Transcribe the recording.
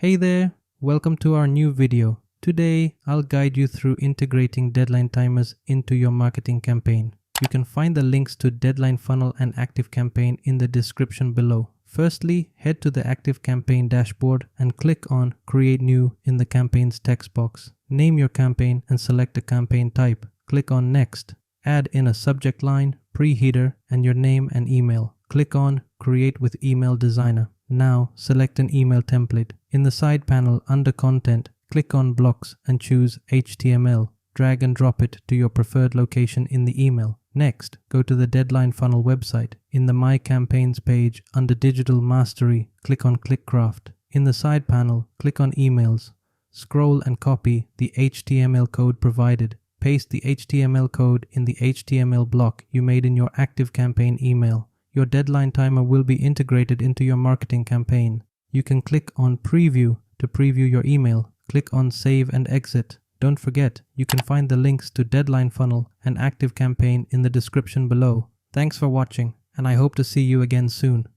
Hey there, welcome to our new video. Today, I'll guide you through integrating deadline timers into your marketing campaign. You can find the links to Deadline Funnel and ActiveCampaign in the description below. Firstly, head to the ActiveCampaign dashboard and click on Create New in the campaign's text box. Name your campaign and select a campaign type. Click on Next. Add in a subject line, pre-header, and your name and email. Click on Create with Email Designer. Now, select an email template. In the side panel under Content, click on Blocks and choose HTML. Drag and drop it to your preferred location in the email. Next, go to the Deadline Funnel website. In the My Campaigns page under Digital Mastery, click on ClickCraft. In the side panel, click on Emails. Scroll and copy the HTML code provided. Paste the HTML code in the HTML block you made in your ActiveCampaign email. Your deadline timer will be integrated into your marketing campaign. You can click on Preview to preview your email. Click on Save and Exit. Don't forget, you can find the links to Deadline Funnel and ActiveCampaign in the description below. Thanks for watching, and I hope to see you again soon.